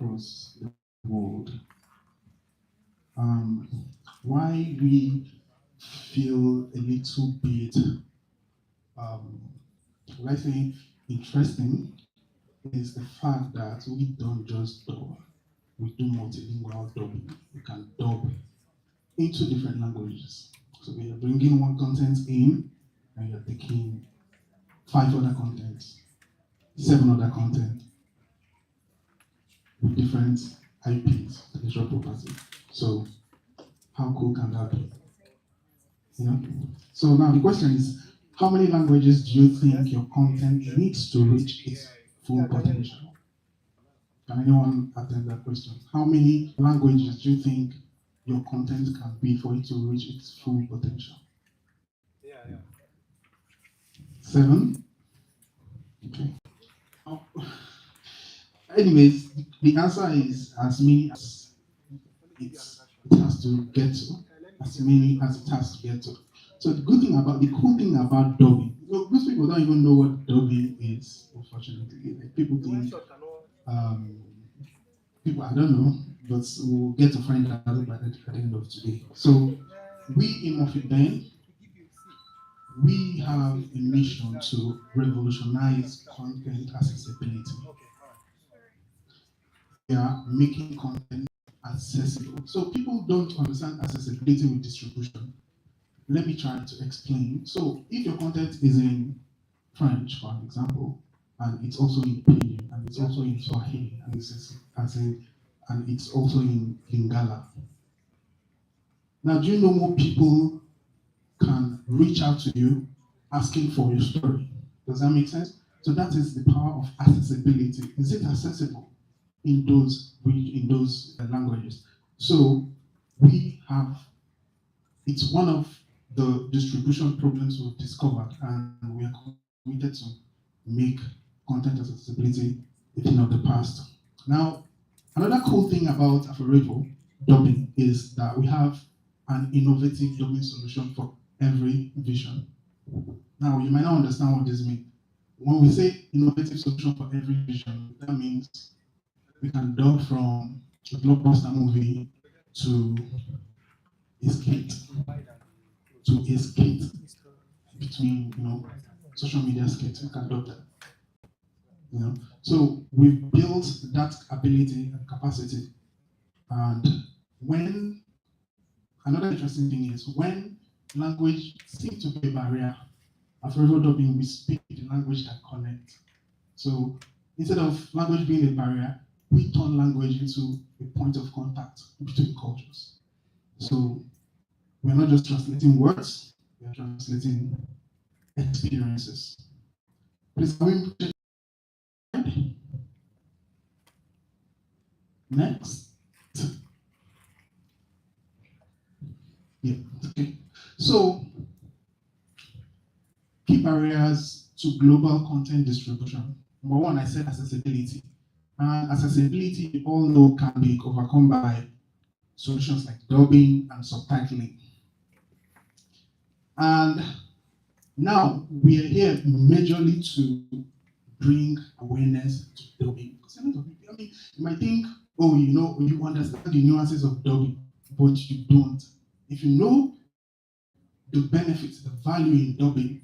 across the world. Why we feel a little bit, will I say, interesting is the fact that we don't just dub, we do multilingual dubbing. We can dub into different languages. So we are bringing one content in, and you're taking 5 other contents, 7 other content with different IPs, intellectual property. So how cool can that be? You know? So now the question is, how many languages do you think your content needs to reach its full potential? Can anyone attend that question? How many languages do you think your content can be for it to reach its full potential? 7? Okay. Oh. Anyways, the answer is as many as it has to get to, as many as it has to get to. So the cool thing about dubbing, most people don't even know what dubbing is, unfortunately. Like people think, I don't know, but we'll get to find out by the end of today. So we in Moffitt Ben, we have a mission to revolutionize content accessibility. We are making content accessible. So people don't understand accessibility with distribution. Let me try to explain. So if your content is in French, for example, and it's also in Pidgin, and it's also in Swahili, and it's also in Lingala. Now, do you know more people can reach out to you asking for your story? Does that make sense? So that is the power of accessibility. Is it accessible in those languages? So it's one of the distribution problems we've discovered, and we are committed to make content accessibility a thing of the past. Now, another cool thing about Aforevo Dubbing is that we have an innovative dubbing solution for every vision. Now, you might not understand what this means. When we say innovative solution for every vision, that means we can dub from a blockbuster movie to a skate, between, social media skates. We can dub that. So we've built that ability and capacity. And another interesting thing is when language seems to be a barrier, Aforevo Dubbing, we speak the language that connects. So instead of language being a barrier, we turn language into a point of contact between cultures. So we're not just translating words, we're translating experiences. Please, can we next? Yeah, okay. So, key barriers to global content distribution. Number one, I said accessibility. And accessibility, you all know, can be overcome by solutions like dubbing and subtitling. And now we are here majorly to bring awareness to dubbing. You might think, you understand the nuances of dubbing, but you don't. If you know the benefits, the value in dubbing,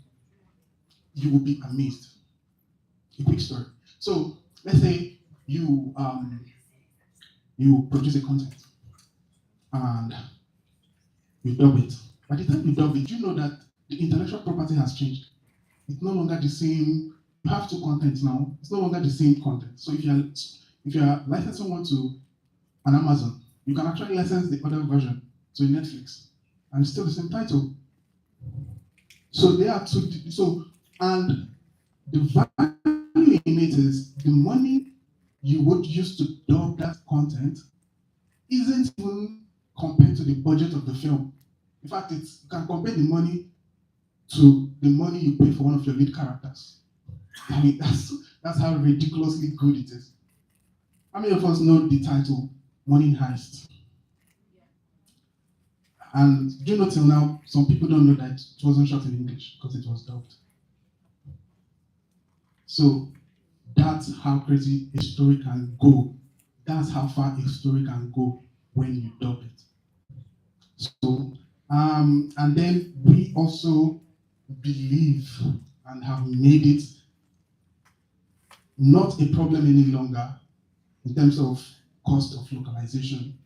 you will be amazed. A quick story. So let's say you produce a content and you dub it. By the time you dub it, you know that the intellectual property has changed. It's no longer the same. You have 2 contents now. It's no longer the same content. So if you are licensing one to an Amazon, you can actually license the other version to Netflix, and it's still the same title. So they are and the value in it is the money you would use to dub that content isn't even compared to the budget of the film. In fact, you can compare the money to the money you pay for one of your lead characters. I mean, that's how ridiculously good it is. How many of us know the title Money Heist? And do you know till now, some people don't know that it wasn't shot in English because it was dubbed. So that's how crazy a story can go That's how far a story can go when you dub it. So, and then we also believe and have made it not a problem any longer in terms of cost of localization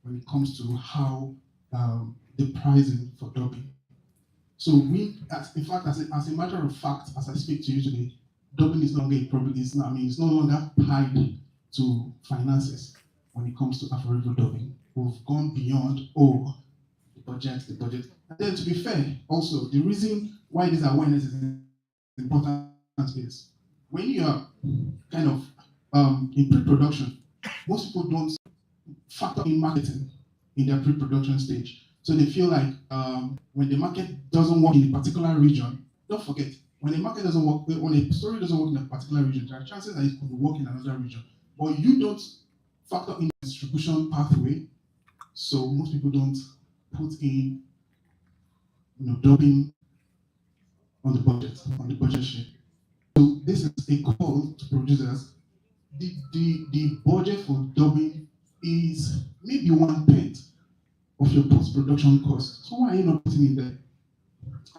when it comes to how the pricing for dubbing. So in fact, as a matter of fact, as I speak to you today, dubbing is no longer a problem. It's no longer tied to finances when it comes to Aforevo dubbing. We've gone beyond, the budget. And then to be fair, also, the reason why this awareness is important is when you are kind of in pre-production, most people don't factor in marketing in their pre-production stage. So they feel like when the market doesn't work in a particular region, don't forget, when a market doesn't work, when a story doesn't work in a particular region, there are chances that it could work in another region. But you don't factor in the distribution pathway, so most people don't put in, dubbing on the budget sheet. So this is a call to producers. The budget for dubbing is maybe 1/10 of your post-production cost. So why are you not putting it there?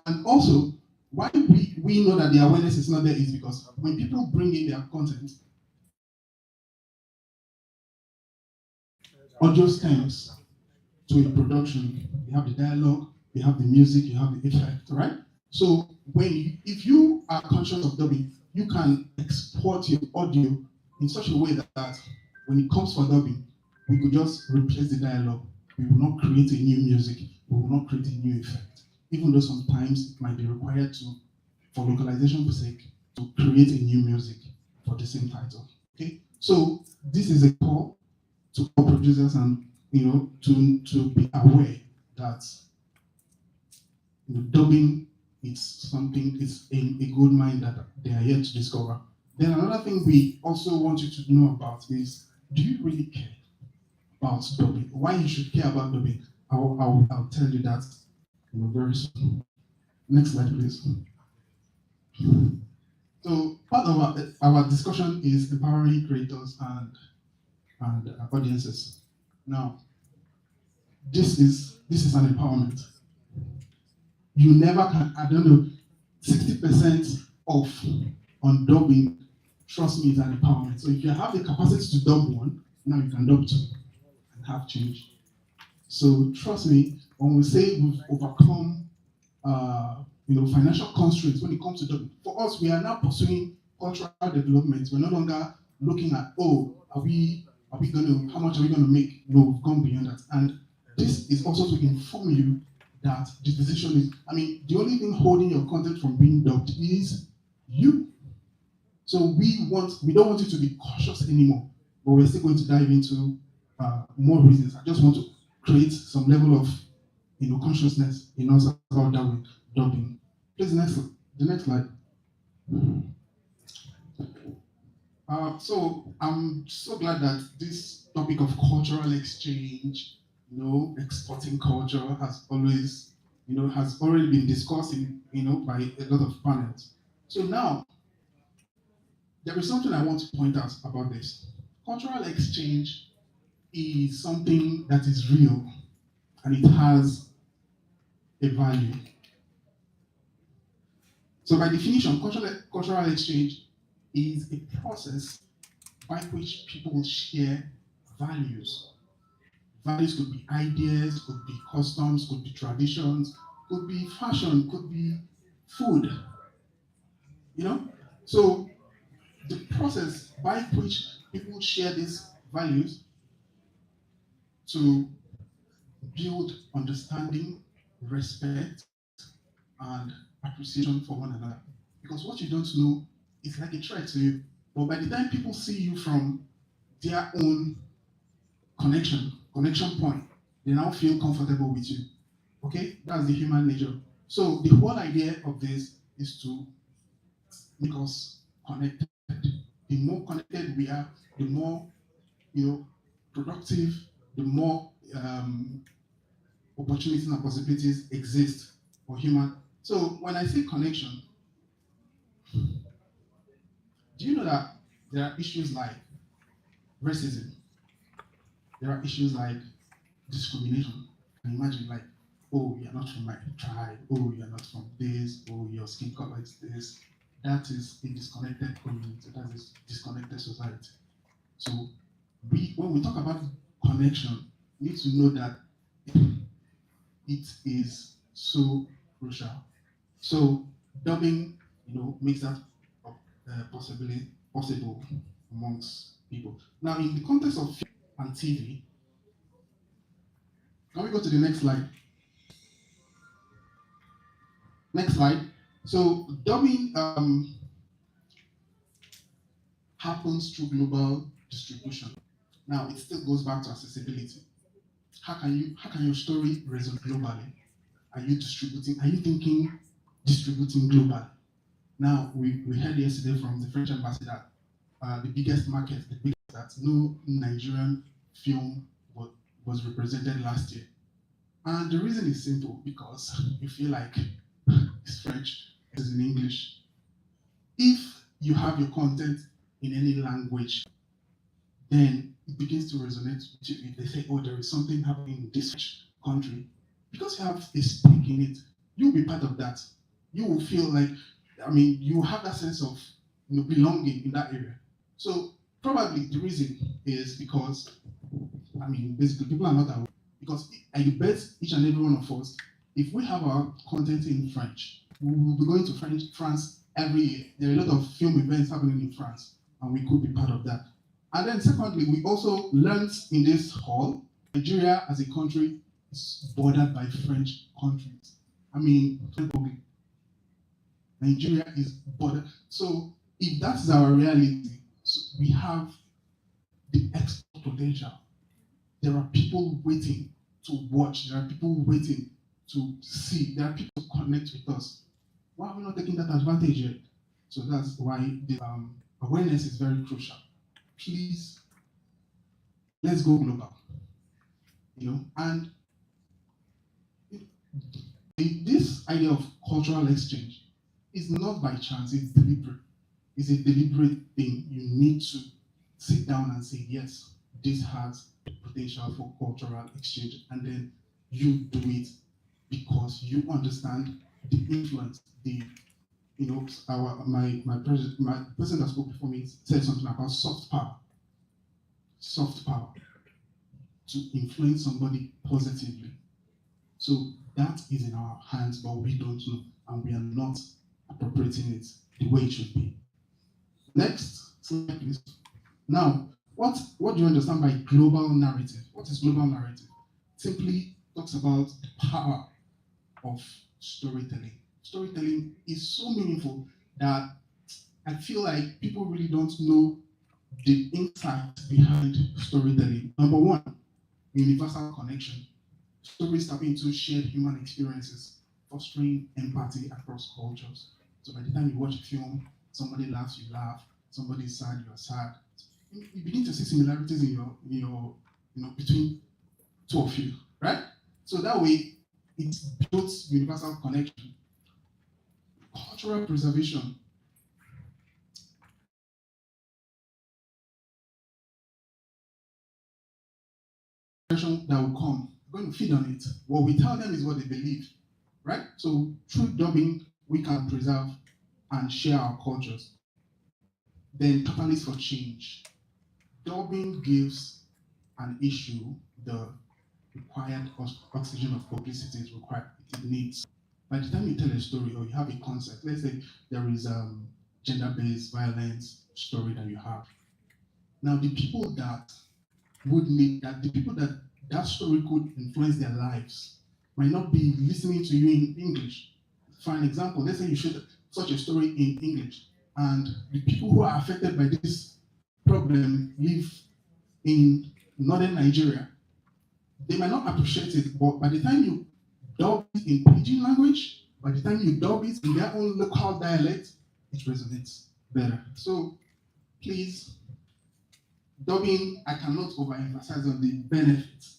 And also, why we know that the awareness is not there is because when people bring in their content, audio stems to a production. You have the dialogue, you have the music, you have the effect, right? So if you are conscious of dubbing, you can export your audio in such a way that when it comes for dubbing, we could just replace the dialogue. We will not create a new music. We will not create a new effect. Even though sometimes it might be required for localization sake, to create a new music for the same title. Okay, so this is a call to all producers and to be aware that dubbing it's a gold mine that they are yet to discover. Then another thing we also want you to know about is, do you really care about dubbing? Why you should care about dubbing? I'll tell you that very soon. Next slide, please. So part of our discussion is empowering creators and audiences. Now, this is an empowerment. You never can, 60% off on dubbing, trust me, is an empowerment. So if you have the capacity to dub one, now you can dub two and have change. So trust me, when we say we've overcome financial constraints when it comes to dubbing, for us, we are now pursuing cultural development. We're no longer looking at, how much are we gonna make? No, we've gone beyond that. And this is also to inform you that the decision is, the only thing holding your content from being dubbed is you. So we don't want you to be cautious anymore, but we're still going to dive into more reasons. I just want to create some level of consciousness in us about dubbing. Please, the next slide. So I'm so glad that this topic of cultural exchange, exporting culture has already been discussed by a lot of panels. So now, there is something I want to point out about this. Cultural exchange is something that is real and it has a value. So by definition, cultural exchange is a process by which people share values. Values could be ideas, could be customs, could be traditions, could be fashion, could be food. So the process by which people share these values to build understanding, respect, and appreciation for one another. Because what you don't know is like a threat to you. But by the time people see you from their own connection point, they now feel comfortable with you. Okay? That's the human nature. So the whole idea of this is to make us connected. The more connected we are, the more productive, the more opportunities and possibilities exist for human. So when I say connection, do you know that there are issues like racism, There are issues like discrimination. Can you imagine, like, oh, you're not from my tribe, oh, you're not from this, oh, your skin color is this. That is a disconnected community, that is disconnected society. So when we talk about connection, we need to know that it is so crucial. So dubbing, makes that possible amongst people. Now, in the context of film and TV, can we go to the next slide? Next slide. So dubbing happens through global distribution. Now, it still goes back to accessibility. How can your story resonate globally? Are you thinking distributing globally? Now, we heard yesterday from the French embassy that the biggest that no Nigerian film was represented last year. And the reason is simple, because you feel like it's French, it's in English. If you have your content in any language, then it begins to resonate with you. If they say, oh, there is something happening in this country, because you have a stake in it, you'll be part of that. You will feel like, you have that sense of belonging in that area. So probably the reason is because, basically people are not aware. Because I bet each and every one of us, if we have our content in French, we will be going to France every year. There are a lot of film events happening in France, and we could be part of that. And then secondly, we also learned in this hall, Nigeria as a country is bordered by French countries. Nigeria is bordered. So if that's our reality, we have the export potential. There are people waiting to watch. There are people waiting to see. There are people to connect with us. Why are we not taking that advantage yet? So that's why the awareness is very crucial. Please, let's go global. And this idea of cultural exchange is not by chance, it's deliberate. It's a deliberate thing. You need to sit down and say, yes, this has potential for cultural exchange, and then you do it because you understand the influence. My person that spoke before me said something about soft power to influence somebody positively. So that is in our hands, but we don't know, and we are not appropriating it the way it should be. Next slide, please. Now, what do you understand by global narrative? What is global narrative? Simply talks about the power of storytelling. Storytelling is so meaningful that I feel like people really don't know the insight behind storytelling. Number one, universal connection. Stories tap into shared human experiences, fostering empathy across cultures. So by the time you watch a film, somebody laughs, you laugh. Somebody's sad, you're sad. You begin to see similarities in your between two of you, right? So that way, it builds universal connection. Cultural preservation. That will come, we're going to feed on it. What we tell them is what they believe, right? So through dubbing, we can preserve and share our cultures. Then catalyst for change. Dubbing gives an issue the required oxygen of publicity is required. It needs. By the time you tell a story or you have a concept, let's say there is gender-based violence story that you have. Now, the people that would need that, the people that story could influence their lives might not be listening to you in English. For an example, let's say you share such a story in English, and the people who are affected by this problem live in northern Nigeria. They might not appreciate it, but by the time you dub it in pidgin language, by the time you dub it in their own local dialect, it resonates better. So please, dubbing, I cannot overemphasize on the benefits.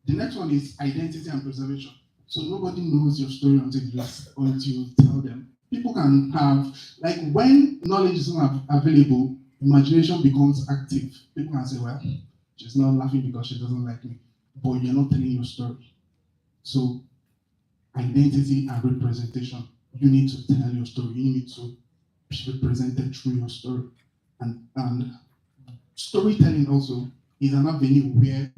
The next one is identity and preservation. So nobody knows your story until you tell them. People can have, like when knowledge is not available, imagination becomes active. People can say, well, She's not laughing because she doesn't like me. But you're not telling your story. So identity and representation. You need to tell your story. You need to be represented through your story. And storytelling also is an avenue where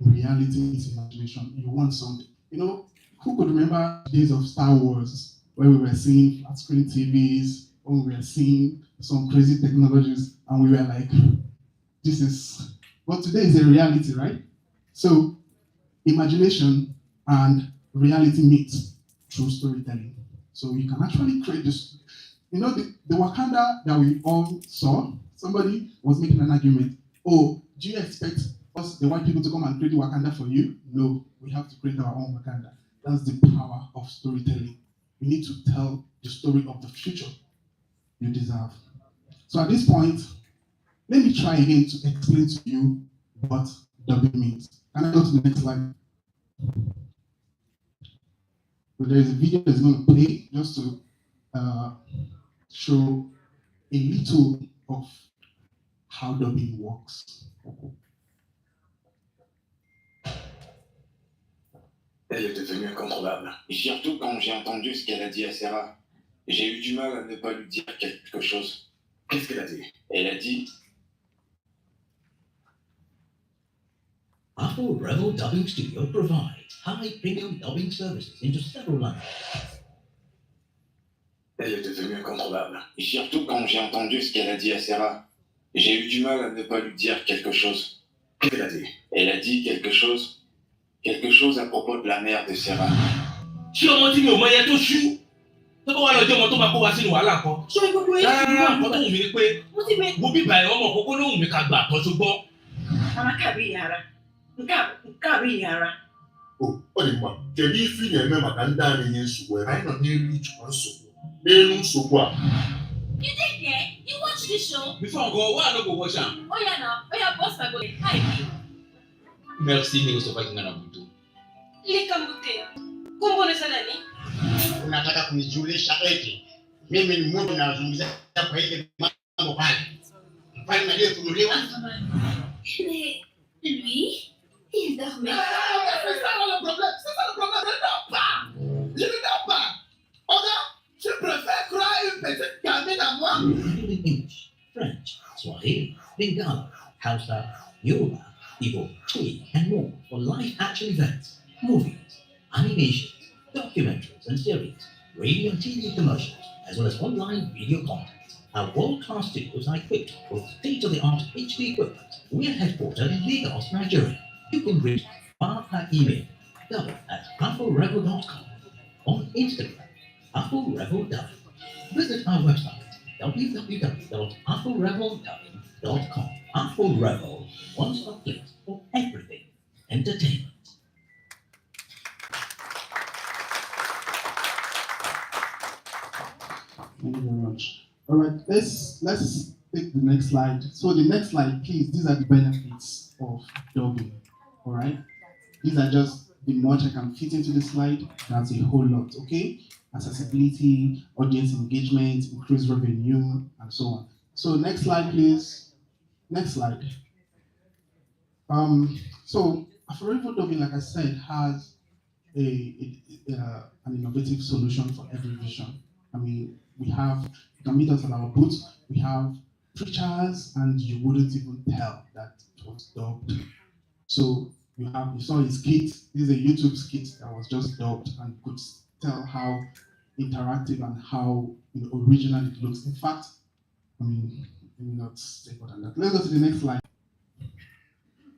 reality is imagination. You want something. You know, who could remember the days of Star Wars where we were seeing flat screen TVs, when we were seeing some crazy technologies, and we were like, this is, but today is a reality, right? So imagination and reality meet through storytelling. So you can actually create this. You know, the Wakanda that we all saw, somebody was making an argument. Oh, do you expect us, the white people, to come and create Wakanda for you? No, we have to create our own Wakanda. That's the power of storytelling. You need to tell the story of the future you deserve. So at this point, let me try again to explain to you what dubbing means. Can I go to the next slide? So there is a video that's going to play just to show a little of how dubbing works. Elle est devenue incontrôlable. Et surtout quand j'ai entendu ce qu'elle a dit à Sarah, j'ai eu du mal à ne pas lui dire quelque chose. Qu'est-ce qu'elle a dit? Elle a dit... Aforevo Dubbing Studio provides high premium dubbing services into several languages. Elle est devenue incontrôlable. Et surtout quand j'ai entendu ce qu'elle a dit à Sarah, j'ai eu du mal à ne pas lui dire quelque chose. Qu'est-ce qu'elle a dit? Elle a dit quelque chose à propos de la mère de Sarah. Si on dit, mais au moins, il y a tout chou. C'est pourquoi le diamant va pouvoir s'y voir là, quoi. Je vais vous dire. Quand on met quoi? Vous dites, mais. Vous bipez, on va nous mettre à bas, parce que bon. Oh, ọ dị mma. Kedu ife ị na-eme maka ndị a na-enye nsogbu ebe anyị nọ n'elu ịchọrọ nsogbu n'elu nsogbu a? You did there? You watch this show? Before I go, why not go watch them? Oh yeah, now. Oh yeah, boss, I go. Hi. Merci, mais vous savez qu'il y a un bouton. Les Kambouté. Kumbone Salani. Unataka kunijulisha eti mimi ni mtu nazungumzia kwa hili mambo pale. Mfalme aliyefunuliwa. Mais lui, il dormait. C'est ça le problème. Je ne dors pas. Regarde, je préfère croire une petite gamine à moi. Including English, French, Swahili, Bengali, Hausa, Yoruba, Igbo, Twi, and more for live action events, movies, animations, documentaries and series, radio and TV commercials, as well as online video content. Our world-class studios are equipped with state-of-the-art HD equipment. We are headquartered in Lagos, Nigeria. You can reach our email, double@aforevo.com, on Instagram, Aforevo Dubbing. Visit our website, www.aforevodubbing.com. Aforevo, one-stop place for everything entertainment. Thank you very much. All right, let's take the next slide. So the next slide, please. These are the benefits of dubbing. All right, these are just the much I can fit into the slide. That's a whole lot. Okay, accessibility, audience engagement, increased revenue, and so on. So next slide, please. Next slide. So Aforevo Dubbing, like I said, has an innovative solution for every vision. I mean, you can meet us at our booth. We have preachers, and you wouldn't even tell that it was dubbed. So you saw his skit. This is a YouTube skit that was just dubbed, and you could tell how interactive and how original it looks. In fact, I mean, let me not say more than that. Let's go to the next slide.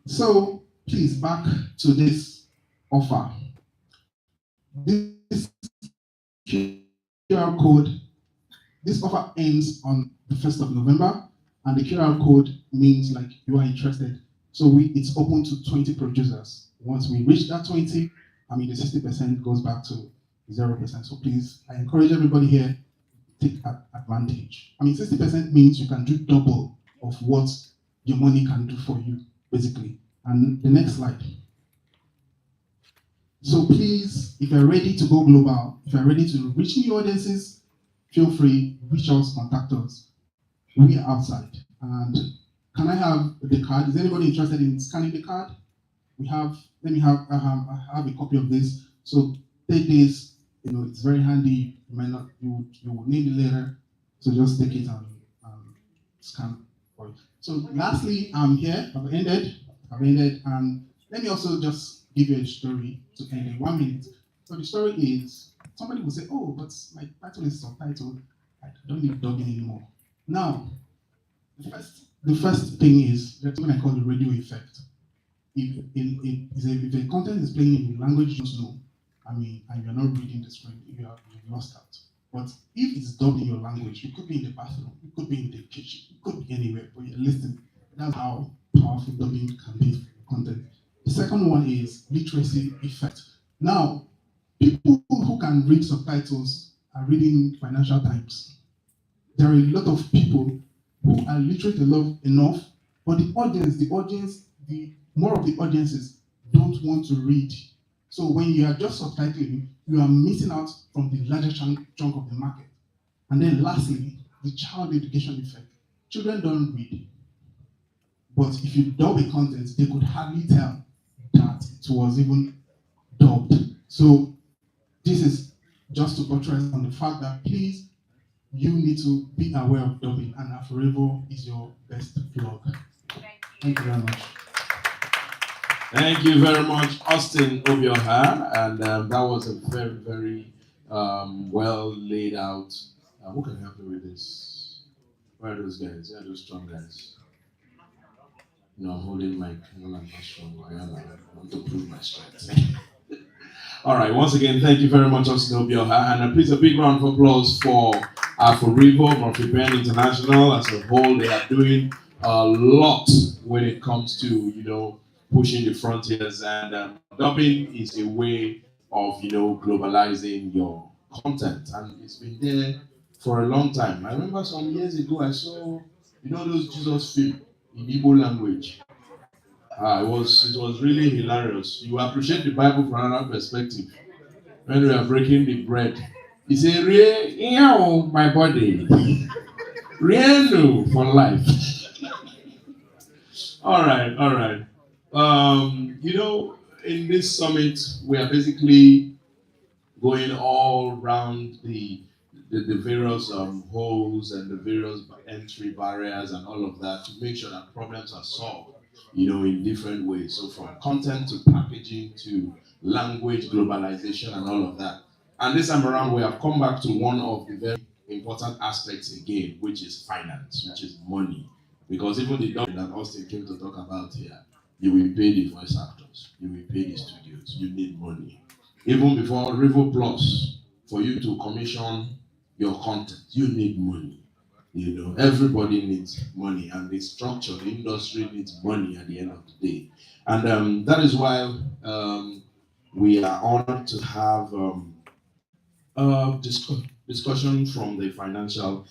So please, back to this offer. This QR code. This offer ends on the 1st of November, and the QR code means like you are interested. So it's open to 20 producers. Once we reach that 20, I mean the 60% goes back to 0%. So please, I encourage everybody here to take advantage. I mean 60% means you can do double of what your money can do for you, basically. And the next slide. So please, if you're ready to go global, if you're ready to reach new audiences, feel free, reach us, contact us. We are outside. And Can I have the card? Is anybody interested in scanning the card? Let me have, I have a copy of this. So take this, it's very handy. You might not, you will need it later. So just take it and scan for it. So lastly, I'm here, I've ended, and let me also just give you a story to end in 1 minute. So the story is, somebody will say, oh, but my title is subtitled, I don't need dubbing anymore. Now, the first thing is, that's what I call the radio effect. If the content is playing in the language you don't know, and you're not reading the script, you've lost out. But if it's dubbed in your language, it could be in the bathroom, it could be in the kitchen, it could be anywhere, but you're listening. That's how powerful dubbing can be for content. The second one is literacy effect. Now, people who can read subtitles are reading Financial Times. There are a lot of people who are literate enough, but more of the audiences don't want to read. So when you are just subtitling, you are missing out from the larger chunk of the market. And then lastly, the child education effect. Children don't read. But if you dub a content, they could hardly tell that it was even dubbed. So this is just to buttress on the fact that please, you need to be aware of dubbing, and Aforevo is your best plug. Thank you very much. Thank you very much, Austin Obioha, and that was a very, very well laid out. Who can help me with this? Where are those guys? Where are those strong guys? No, I'm holding my no, I'm not strong. I want to prove my strength. All right, once again, thank you very much, Austin Obioha, and please a big round of applause for Aforevo from Japan International as a whole. They are doing a lot when it comes to pushing the frontiers, and dubbing is a way of globalizing your content, and it's been there for a long time. I remember some years ago I saw those Jesus film in Igbo language. It was really hilarious. You appreciate the Bible from another perspective. When we are breaking the bread, he said, my body, real for life. All right. In this summit, we are basically going all around the various holes and the various entry barriers and all of that to make sure that problems are solved, in different ways. So from content to packaging to language globalization and all of that. And this time around, we have come back to one of the very important aspects again, which is finance, which is money. Because even the dubbing that Austin came to talk about here, you will pay the voice actors, you will pay the studios, you need money. Even before Revo Plus, for you to commission your content, you need money. Everybody needs money, and the structure, the industry needs money at the end of the day. And that is why we are honored to have discussion from the financial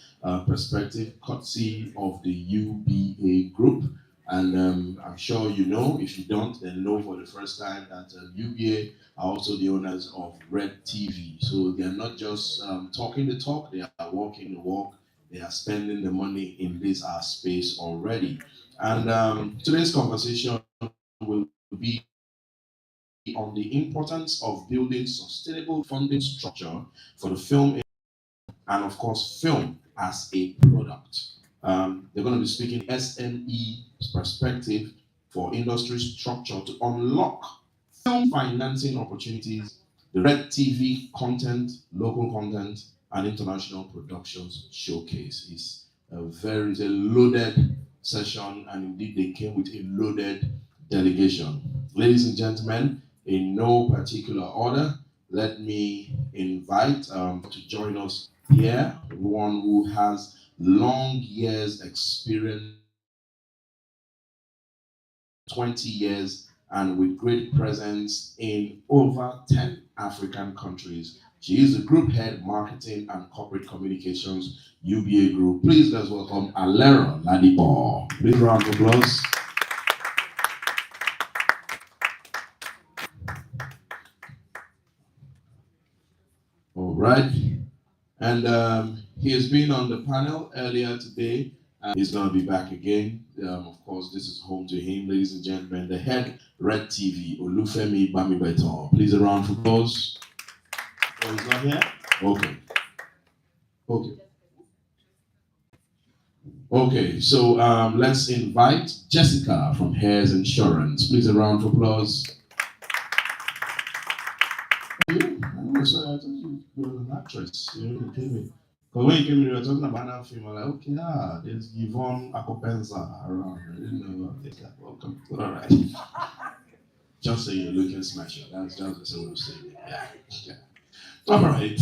perspective, courtesy of the UBA group. And I'm sure you know, if you don't, then know for the first time that UBA are also the owners of Red TV. So they are not just talking the talk, they are walking the walk. They are spending the money in this space already. And today's conversation will be on the importance of building sustainable funding structure for the film, and of course, film as a product. They're going to be speaking SME perspective for industry structure to unlock film financing opportunities, the Red TV content, local content, and international productions showcase. It's a loaded session, and indeed they came with a loaded delegation. Ladies and gentlemen, in no particular order, let me invite to join us here one who has long years experience, 20 years, and with great presence in over 10 African countries. She is the Group Head Marketing and Corporate Communications, UBA Group. Please let's welcome Alera Ladipo. Big round of applause. All right. And he has been on the panel earlier today He's going to be back again. Of course, this is home to him, ladies and gentlemen. The head Red TV, Olufemi Bamibeton. Please, a round of applause. Oh, he's not here? Okay. Okay. Okay, so let's invite Jessica from Hairs Insurance. Please, a round of applause. I thought you were an actress. You came in. Because when you came in, you were talking about that film. I'm like, okay, there's Yvonne Akopenza around. I didn't know about this. Like, welcome. All right. Just say you're looking smasher. That's just what I'm saying. Yeah. All right.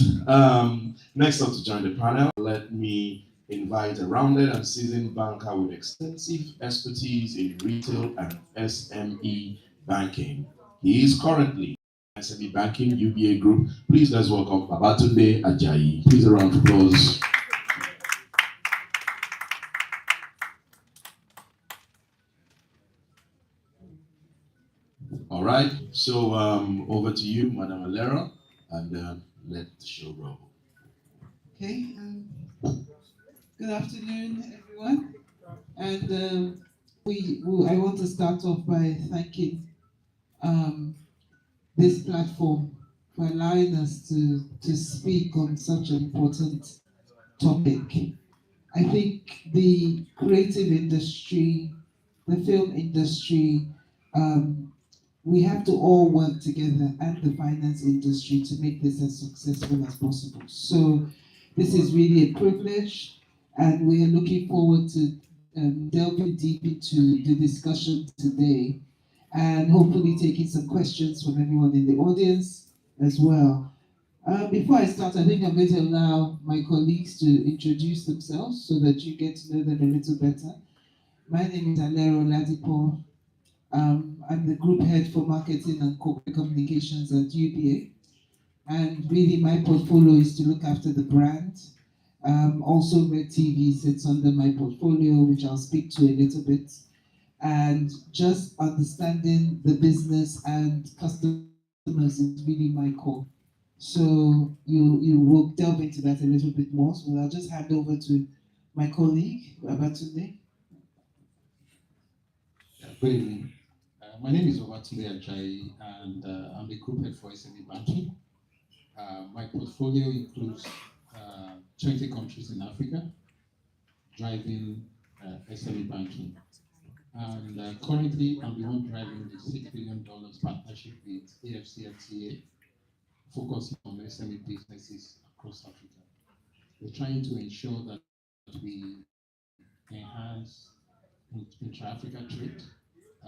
Next up to join the panel, let me invite a rounded and seasoned banker with extensive expertise in retail and SME banking. He is currently SME Banking UBA Group. Please let's welcome Babatunde Ajayi. Please a round of applause. All right, so over to you, Madam Alera, and let the show roll. Okay, good afternoon, everyone. And I want to start off by thanking this platform for allowing us to speak on such an important topic. I think the creative industry, the film industry, we have to all work together, and the finance industry, to make this as successful as possible. So this is really a privilege, and we are looking forward to delving deep into the discussion today, and hopefully taking some questions from everyone in the audience as well. Before I start, I think I'm going to allow my colleagues to introduce themselves so that you get to know them a little better. My name is Alero Ladipo. I'm the group head for marketing and corporate communications at UBA. And really my portfolio is to look after the brand. Also Red TV sits under my portfolio, which I'll speak to a little bit. And just understanding the business and customers is really my core. So you will delve into that a little bit more. So I'll just hand over to my colleague, Babatunde. Good evening. My name is Obatunde Ajayi, and I'm the group head for SME Banking. My portfolio includes 20 countries in Africa, driving SME banking. And currently, I'm the one driving the $6 billion partnership with AFCFTA, focusing on SME businesses across Africa. We're trying to ensure that we enhance intra-Africa trade,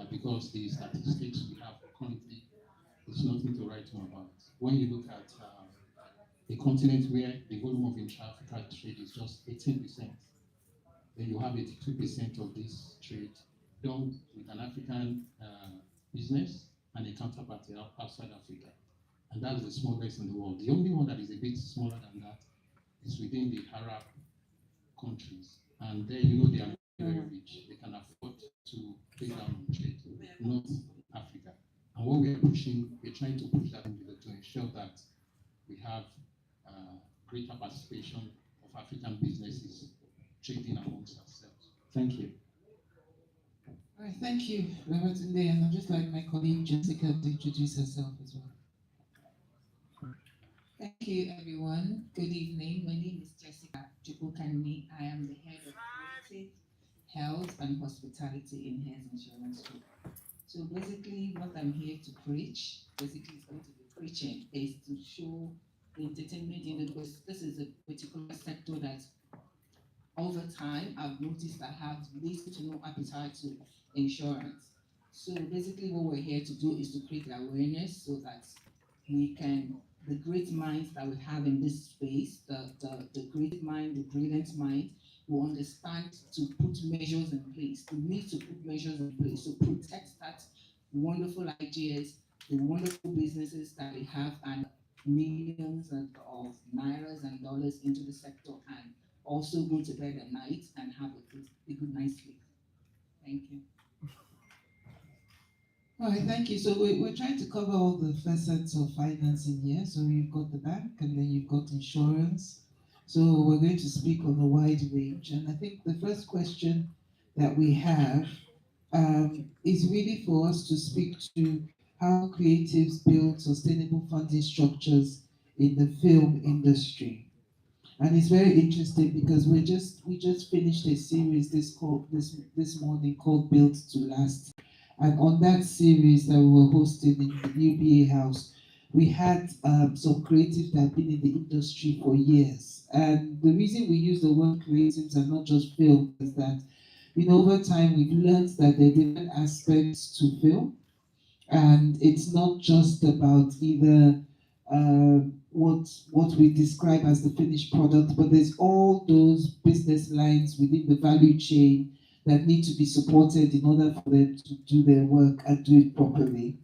because the statistics we have currently is nothing to write home about. When you look at a continent where the volume of intra-Africa trade is just 18%, then you have 82% of this trade done with an African business and a counterparty outside Africa. And that's the smallest in the world. The only one that is a bit smaller than that is within the Arab countries. And there, you know, they are very rich. They can afford to pay down on trade, not Africa. And what we're trying to push that to ensure that we have greater participation of African businesses trading amongst ourselves. Thank you. All right, thank you, Babatunde. And I'd just like my colleague Jessica to introduce herself as well. Thank you, everyone. Good evening. My name is Jessica Chukwudire. I am the head of creative, health, and hospitality in Hairs Insurance Group. So basically, what I'm here to preach, basically is going to be preaching, is to show the entertainment industry, because this is a particular sector that over time I've noticed I have little to no appetite to insurance. So basically, what we're here to do is to create awareness so that we can, the great minds that we have in this space, the great mind, the brilliant mind, will understand to put measures in place. We need to put measures in place to protect that wonderful ideas, the wonderful businesses that we have, and millions of nairas and dollars into the sector, and also go to bed at night and have a good night's sleep. Thank you. All right, thank you. So we're trying to cover all the facets of financing here. So you've got the bank, and then you've got insurance. So we're going to speak on a wide range. And I think the first question that we have is really for us to speak to how creatives build sustainable funding structures in the film industry. And it's very interesting because we just finished a series this morning called Built to Last. And on that series that we were hosting in the UBA house, we had some creatives that have been in the industry for years. And the reason we use the word creatives and not just film is that, over time we've learned that there are different aspects to film. And it's not just about either what we describe as the finished product, but there's all those business lines within the value chain that need to be supported in order for them to do their work and do it properly.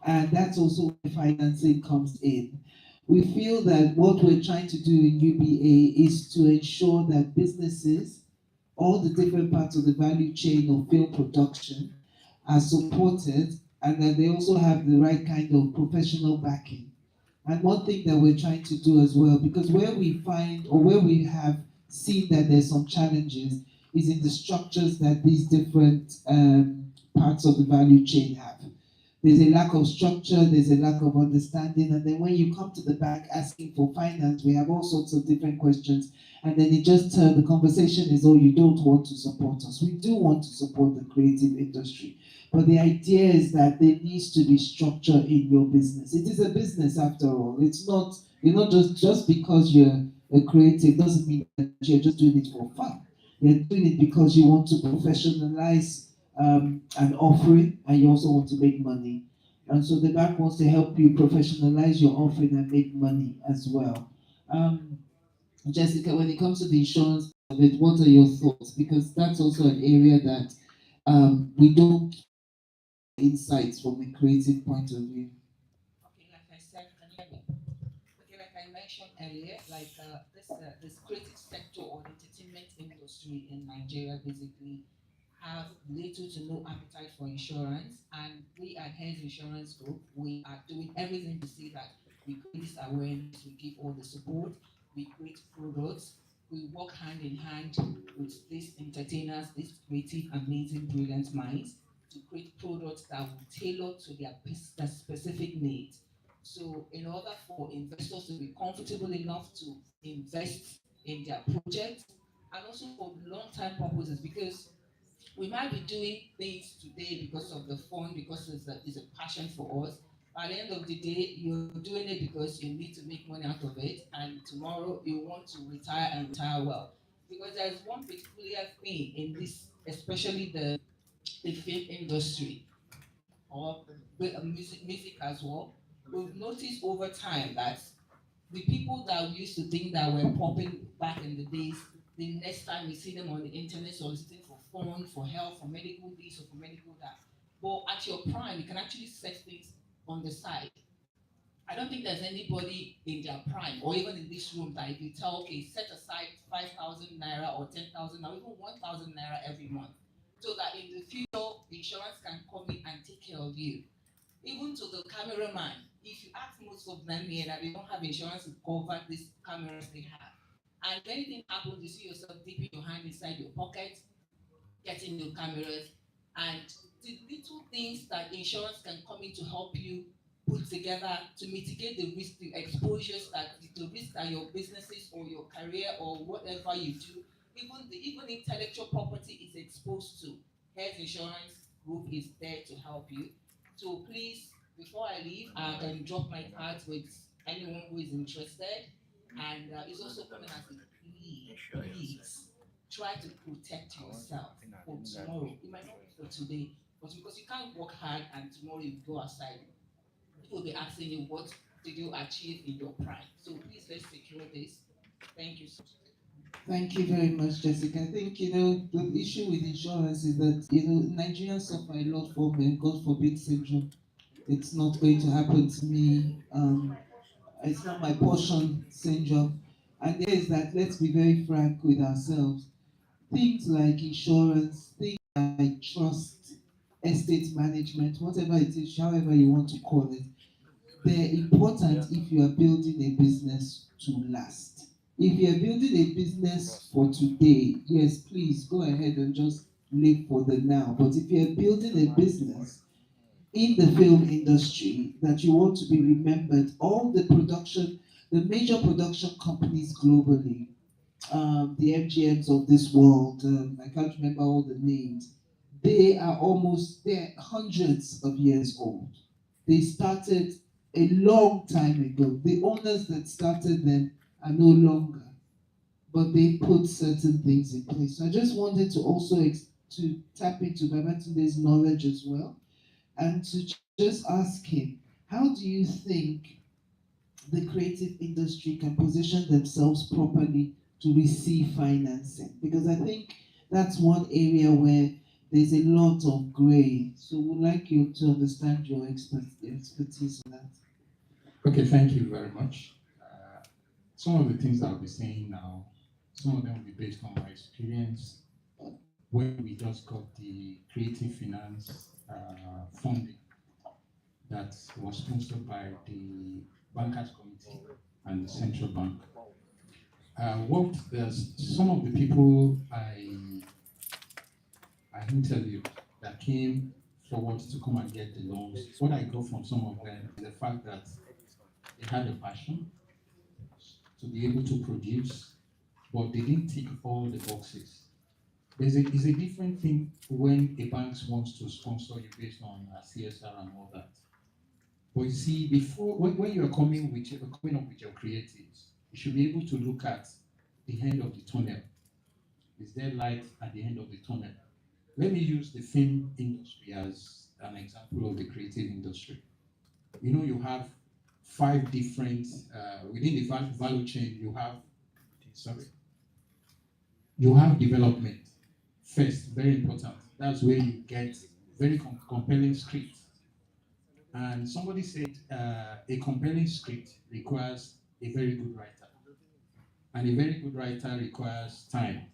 And that's also where financing comes in. We feel that what we're trying to do in UBA is to ensure that businesses, all the different parts of the value chain of film production, are supported, and that they also have the right kind of professional backing. And one thing that we're trying to do as well, because where we find or where we have seen that there's some challenges is in the structures that these different parts of the value chain have. There's a lack of structure, there's a lack of understanding, and then when you come to the back asking for finance, we have all sorts of different questions, and then it just the conversation is, oh, you don't want to support us. We do want to support the creative industry, but the idea is that there needs to be structure in your business. It is a business after all. It's not, you're not just because you're a creative doesn't mean that you're just doing it for fun. You're doing it because you want to professionalize an offering, and you also want to make money. And so the bank wants to help you professionalize your offering and make money as well. Jessica, when it comes to the insurance of it, what are your thoughts? Because that's also an area that we don't insights from a creative point of view. Okay, like I said, can you hear me? Okay, like I mentioned earlier, like this creative sector or the entertainment industry in Nigeria basically have little to no appetite for insurance, and we at Health Insurance Group, we are doing everything to see that we create this awareness, we give all the support, we create products, we work hand in hand with these entertainers, these creative, amazing, brilliant minds to create products that will tailor to their specific needs. So in order for investors to be comfortable enough to invest in their projects, and also for long-term purposes, because we might be doing things today because of the fun, because it's a passion for us. By the end of the day, you're doing it because you need to make money out of it, and tomorrow you want to retire and retire well. Because there's one peculiar thing in this, especially the film industry or music as well. We've noticed over time that the people that we used to think that were popping back in the days, the next time we see them on the internet soliciting for fund, for help, for medical this or for medical that. But at your prime, you can actually set things on the side. I don't think there's anybody in their prime or even in this room that if you tell, okay, set aside 5,000 naira or 10,000 or even 1,000 naira every month so that in the future, insurance can come in and take care of you. Even to the cameraman, if you ask most of them here that they don't have insurance to cover these cameras they have. And if anything happens, you see yourself dipping your hand inside your pocket, getting new cameras, and the little things that insurance can come in to help you put together to mitigate the risk, the exposures that the risk that your businesses or your career or whatever you do, even intellectual property is exposed to. Health Insurance Group is there to help you. So please, before I leave, I can drop my cards with anyone who is interested. And it's also coming as a plea, please try to protect yourself for tomorrow. It might not be for today, but because you can't work hard and tomorrow you go outside, people will be asking you what did you achieve in your prime. So please let's secure this. Thank you so much. Thank you very much, Jessica. I think, the issue with insurance is that, Nigerians suffer a lot from God forbid syndrome. It's not going to happen to me. It's not my portion syndrome. And there is that, let's be very frank with ourselves. Things like insurance, things like trust, estate management, whatever it is, however you want to call it, they're important if you are building a business to last. If you're building a business for today, yes, please go ahead and just live for the now. But if you're building a business in the film industry that you want to be remembered, all the major production companies globally, the MGMs of this world, I can't remember all the names, they're hundreds of years old. They started a long time ago. The owners that started them are no longer, but they put certain things in place. So I just wanted to also to tap into Babatunde's knowledge as well, and to just ask him, how do you think the creative industry can position themselves properly to receive financing? Because I think that's one area where there's a lot of gray. So we'd like you to understand your expertise on that. Okay, thank you very much. Some of the things I'll be saying now, some of them will be based on my experience when we just got the creative finance funding that was sponsored by the Bankers Committee and the Central Bank. Some of the people I interviewed that came forward to come and get the loans, what I got from some of them is the fact that they had a passion to be able to produce, but they didn't tick all the boxes. It's a different thing when a bank wants to sponsor you based on CSR and all that. But you see, when you are coming up with your creatives, you should be able to look at the end of the tunnel. Is there light at the end of the tunnel? Let me use the film industry as an example of the creative industry. You know, you have 5 different, within the value chain, you have development. First, very important. That's where you get very compelling script. And somebody said a compelling script requires a very good writer. And a very good writer requires time.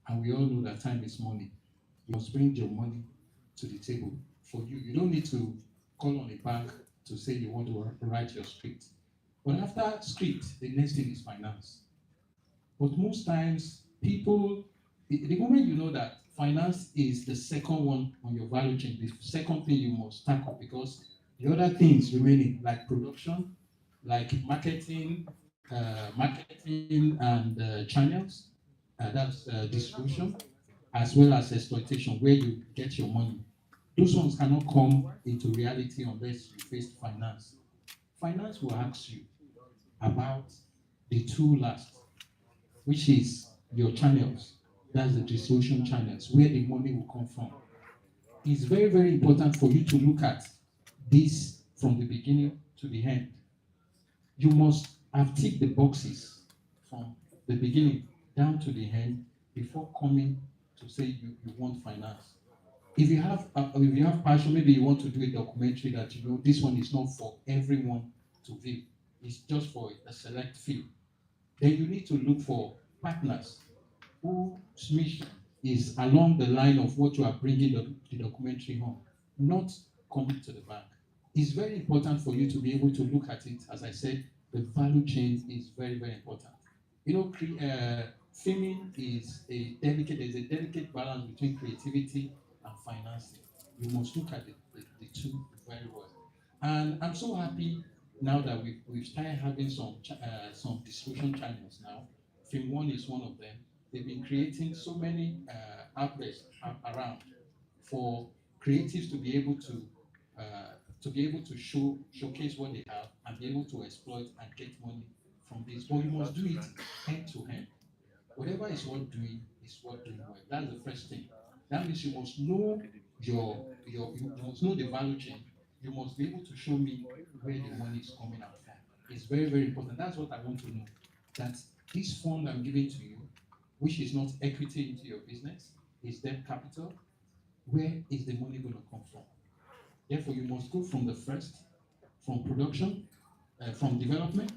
And we all know that time is money. You must bring your money to the table for you. You don't need to call on a bank to say you want to write your script. But after script, the next thing is finance. But most times, people, the moment you know that finance is the second one on your value chain, the second thing you must tackle, because the other things remaining, like production, like marketing and channels, that's distribution, as well as exploitation, where you get your money. Those ones cannot come into reality unless you face finance. Finance will ask you about the 2 last, which is your channels. That's the distribution channels, where the money will come from. It's very, very important for you to look at this from the beginning to the end. You must have ticked the boxes from the beginning down to the end before coming to say you want finance. If you have passion, maybe you want to do a documentary that you know this one is not for everyone to view. It's just for a select few. Then you need to look for partners whose mission is along the line of what you are bringing the documentary on, not coming to the bank. It's very important for you to be able to look at it. As I said, the value chain is very, very important. You know, filming is there's a delicate balance between creativity and financing. You must look at the 2 very well. And I'm so happy now that we've started having some distribution channels now. Film One is one of them. They've been creating so many outlets around for creatives to be able to showcase what they have and be able to exploit and get money from this. But you must do it end to end. Whatever is worth doing is worth doing well. That's the first thing. That means you must know you must know the value chain. You must be able to show me where the money is coming out from. It's very, very important. That's what I want to know. That this fund I'm giving to you, which is not equity into your business, is debt capital. Where is the money going to come from? Therefore, you must go from the first, from production, from development,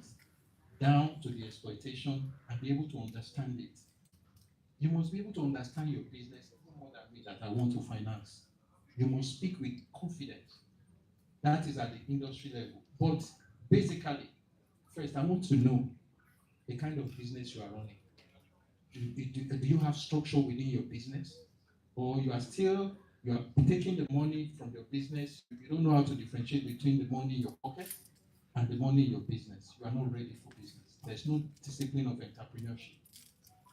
down to the exploitation, and be able to understand it. You must be able to understand your business more than me that I want to finance. You must speak with confidence. That is at the industry level. But basically, first, I want to know the kind of business you are running. Do you have structure within your business? Or you are taking the money from your business, you don't know how to differentiate between the money in your pocket and the money in your business. You are not ready for business. There's no discipline of entrepreneurship.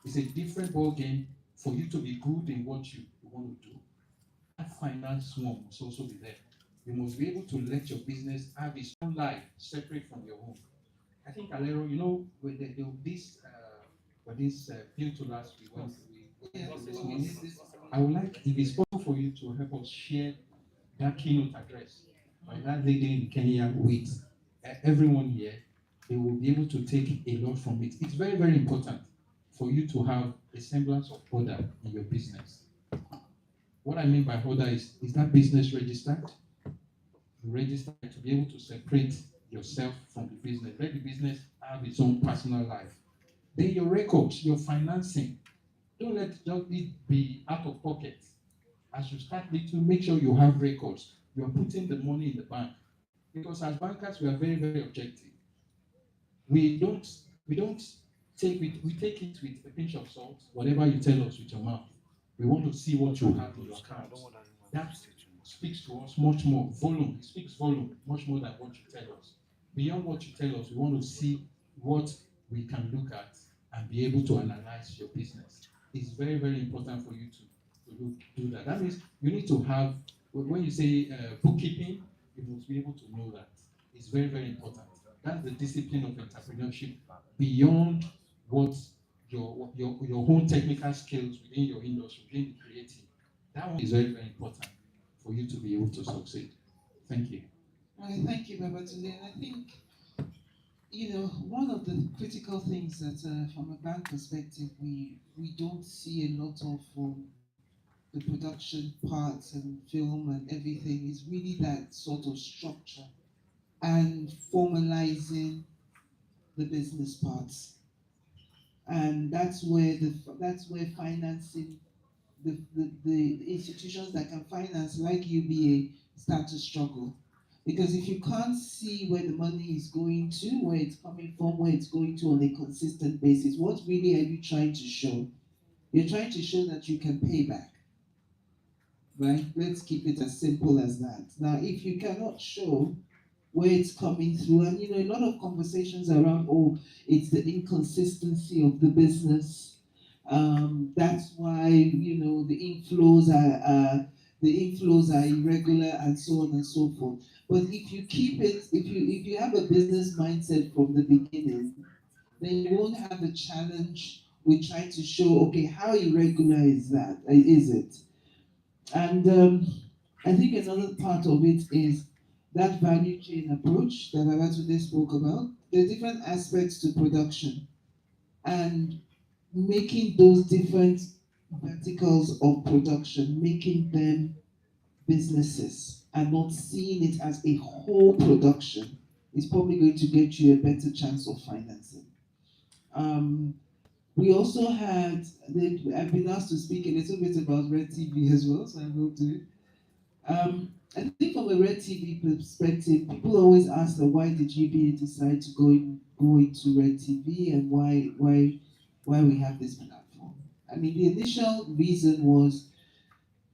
It's a different ball game for you to be good in what you want to do. That finance one must also be there. You must be able to let your business have its own life separate from your own. I think Alero, you know, with this bill to last week, I would like, if it's possible for you to help us share that keynote address by that lady in Kenya with everyone here. They will be able to take a lot from it. It's very, very important for you to have a semblance of order in your business. What I mean by order is that business registered? You register to be able to separate yourself from the business. Let the business have its own personal life. Then your records, your financing. Don't let it be out of pocket. As you start to make sure you have records, you are putting the money in the bank. Because as bankers, we are very, very objective. We take it with a pinch of salt, whatever you tell us with your mouth. We want to see what you have in your account. That speaks to us much more. Volume, it speaks volume, much more than what you tell us. Beyond what you tell us, we want to see what we can look at and be able to analyze your business. It's very, very important for you to do that. That means you need to have, when you say bookkeeping, you must be able to know that. It's very, very important. That's the discipline of entrepreneurship beyond what your own technical skills within your industry, within the creative. That one is very, very important for you to be able to succeed. Thank you. Thank you, Babatunde. And I think, one of the critical things that, from a bank perspective, we don't see a lot of the production parts and film and everything is really that sort of structure and formalizing the business parts. And that's where financing, the institutions that can finance, like UBA, start to struggle. Because if you can't see where the money is going to, where it's coming from, where it's going to on a consistent basis, what really are you trying to show? You're trying to show that you can pay back, right? Let's keep it as simple as that. Now, if you cannot show where it's coming through, and a lot of conversations around, it's the inconsistency of the business. That's why the inflows are irregular and so on and so forth. But if you keep it, if you have a business mindset from the beginning, then you won't have a challenge with trying to show, okay, how irregular is it? And I think another part of it is that value chain approach that Babatunde spoke about. There are different aspects to production, and making those different verticals of production, making them businesses and not seeing it as a whole production is probably going to get you a better chance of financing. We also had, I've been asked to speak a little bit about Red TV as well, so I will do it. I think from a Red TV perspective, people always ask them, why did UBA decide to go into Red TV and why we have this platform? I mean, the initial reason was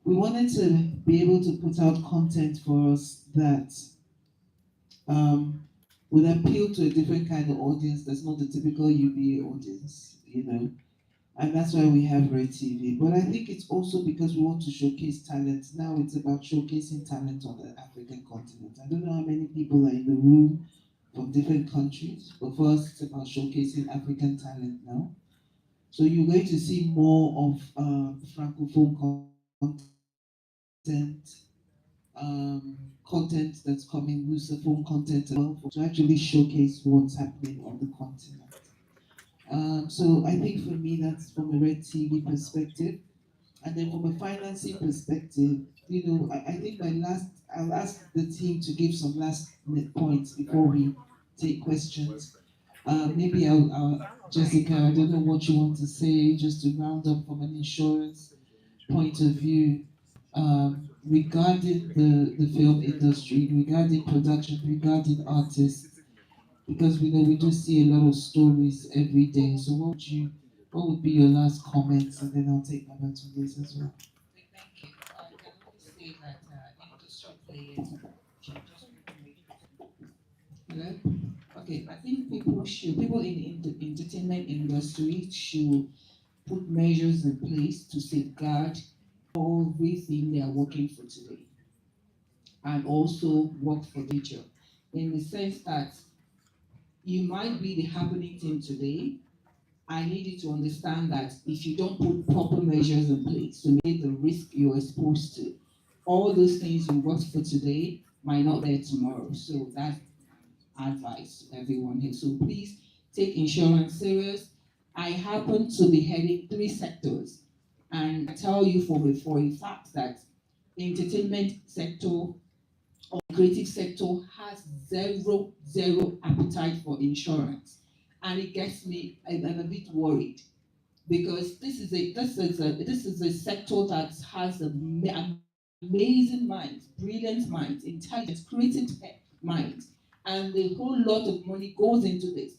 we wanted to be able to put out content for us that would appeal to a different kind of audience that's not the typical UBA audience, and that's why we have Red TV. But I think it's also because we want to showcase talent. Now it's about showcasing talent on the African continent. I don't know how many people are in the room from different countries, but for us, it's about showcasing African talent now. So you're going to see more of Francophone content that's coming, Lusophone content as well, to actually showcase what's happening on the continent. So I think for me, that's from a Red TV perspective. And then from a financing perspective, I think I'll ask the team to give some last points before we take questions. Maybe Jessica, I don't know what you want to say, just to round up from an insurance point of view, regarding the film industry, regarding production, regarding artists. because we know we do see a lot of stories every day. So what would be your last comments, and then I'll take Baba to this as well. Thank you. I can only say that industry players should just hello? Okay, I think people in the entertainment industry should put measures in place to safeguard everything they are working for today and also work for the future. In the sense that you might be the happening thing today. I need you to understand that if you don't put proper measures in place to make the risk you're exposed to, all those things you worked for today might not be there tomorrow. So that's advice to everyone here. So please take insurance serious. I happen to be heading 3 sectors, and I tell you for a fact that entertainment sector or creative sector has zero appetite for insurance, and it gets me. I'm a bit worried because this is a sector that has amazing minds, brilliant minds, intelligent, creative minds, and a whole lot of money goes into this.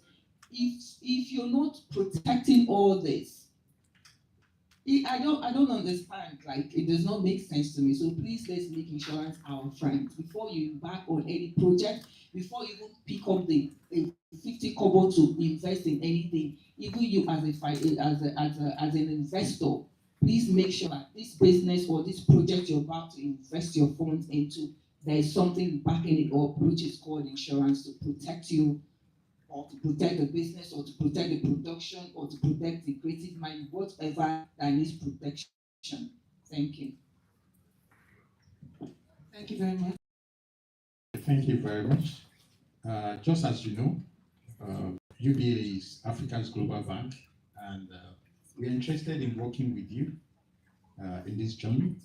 If you're not protecting all this, I don't understand. Like, it does not make sense to me. So please, let's make insurance our friend before you embark on any project. Before you even pick up the 50 kobo to invest in anything, even you as an investor, please make sure that this business or this project you're about to invest your funds into, there is something backing it up, which is called insurance, to protect you, or to protect the business, or to protect the production, or to protect the creative mind, whatever that needs protection. Thank you. Thank you very much. Thank you very much. Just as you know, UBA is Africa's global bank, and we're interested in working with you in this journey,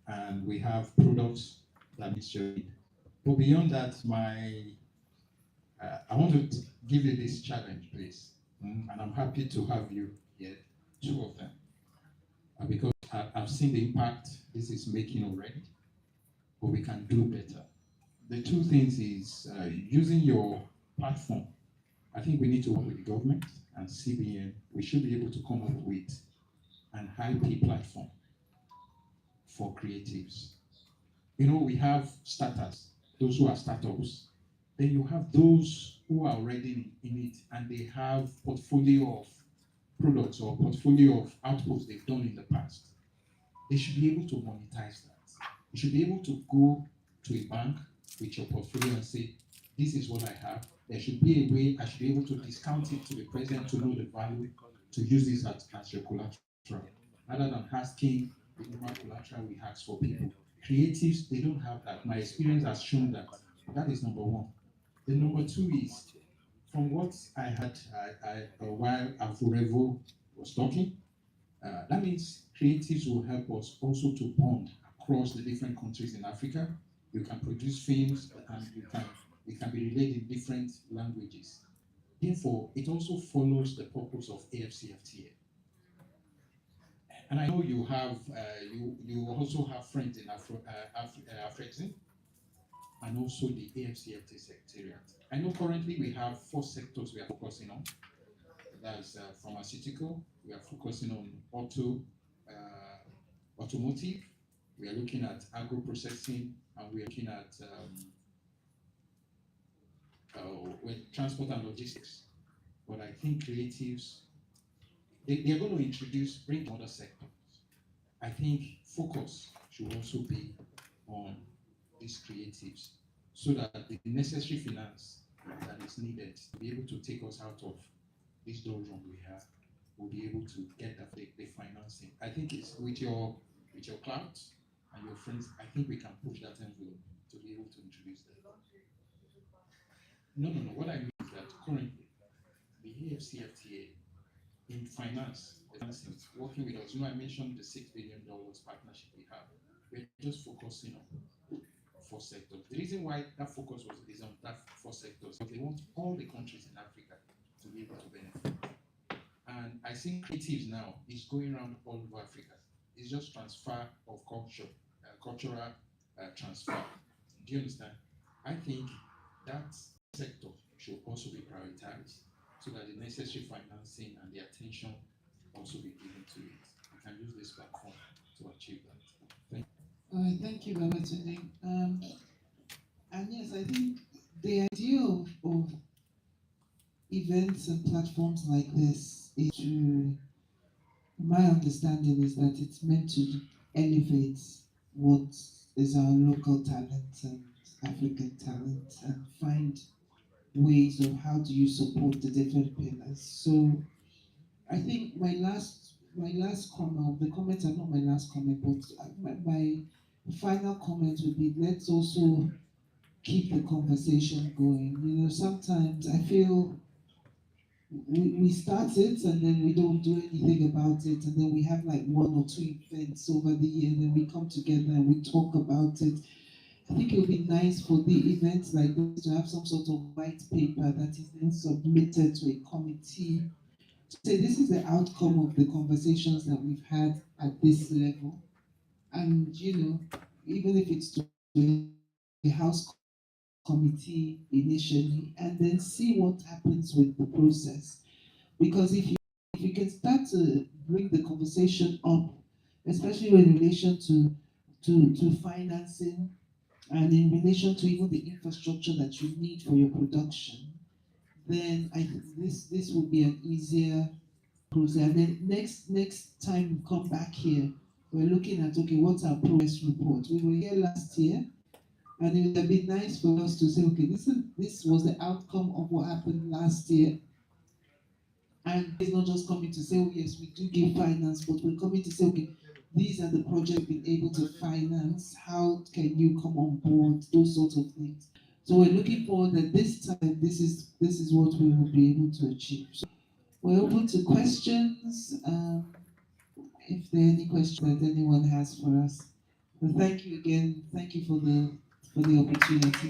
and we have products that meet your need. But beyond that, I want to give you this challenge, please, and I'm happy to have you here, 2 of them, because I've seen the impact this is making already, but we can do better. The 2 things is using your platform. I think we need to work with the government and CBN. We should be able to come up with an IP platform for creatives. You know, we have starters, those who are startups. Then you have those who are already in it and they have portfolio of products or portfolio of outputs they've done in the past. They should be able to monetize that. You should be able to go to a bank with your portfolio and say, this is what I have. There should be a way I should be able to discount it to the president to know the value, to use this as your collateral, rather than asking the normal collateral we ask for people. Creatives, they don't have that. My experience has shown that. That is number 1. The number 2 is, from what I had while Aforevo was talking, that means creatives will help us also to bond across the different countries in Africa. You can produce films and it can be relayed in different languages. Therefore, it also follows the purpose of AFCFTA. And I know you have, you also have friends in Afrexim, and also the AFCFTA Secretariat. I know currently we have 4 sectors we are focusing on. That's pharmaceutical, we are focusing on automotive, we are looking at agro-processing, and we are looking at transport and logistics. But I think creatives, they are going to bring other sectors. I think focus should also be on these creatives, so that the necessary finance that is needed to be able to take us out of this doldrum we have, will be able to get the financing. I think it's with your clout and your friends, I think we can push that envelope to be able to introduce that. No. What I mean is that currently, the AFCFTA in finance, working with us, I mentioned the $6 billion partnership we have. We're just focusing on 4 sectors. The reason why that focus is on that 4 sectors, because they want all the countries in Africa to be able to benefit. And I think creatives now is going around all over Africa. It's just transfer of culture, cultural transfer. Do you understand? I think that sector should also be prioritized so that the necessary financing and the attention also be given to it. We can use this platform to achieve that. Thank you. All right, thank you, Babatunde. And yes, I think the idea of events and platforms like this is to, my understanding is that it's meant to elevate what is our local talent and African talent and find ways of how do you support the different pillars. So I think my last comment, the comments are not my last comment, but my final comment would be, let's also keep the conversation going. You know, sometimes I feel we start it and then we don't do anything about it, and then we have like one or two events over the year, then we come together and we talk about it. I think it would be nice for the events like this to have some sort of white paper that is then submitted to a committee to say this is the outcome of the conversations that we've had at this level. And you know, even if it's to a house committee initially, and then see what happens with the process. Because if you can start to bring the conversation up, especially in relation to financing and in relation to even the infrastructure that you need for your production, then I think this will be an easier process. And then next time we come back here, we're looking at, okay, what's our progress report? We were here last year, and it would have been nice for us to say, okay, this was the outcome of what happened last year. And it's not just coming to say, oh yes, we do give finance, but we're coming to say, okay, these are the projects we've been able to finance. How can you come on board? Those sorts of things. So we're looking forward that this time, this is what we will be able to achieve. So we're open to questions. If there are any questions that anyone has for us. But thank you again. Thank you for the opportunity.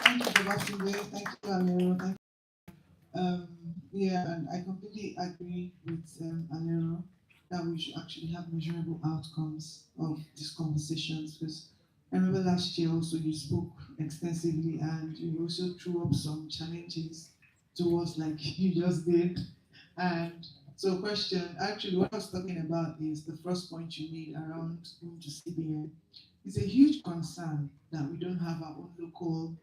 Thank you, Babatunde. Thank you, Alero. Thank you. Yeah, and I completely agree with Alero that we should actually have measurable outcomes of these conversations, because I remember last year also you spoke extensively and you also threw up some challenges towards like you just did. And so question, actually what I was talking about is the first point you made around going to CBN. It's a huge concern that we don't have our own local,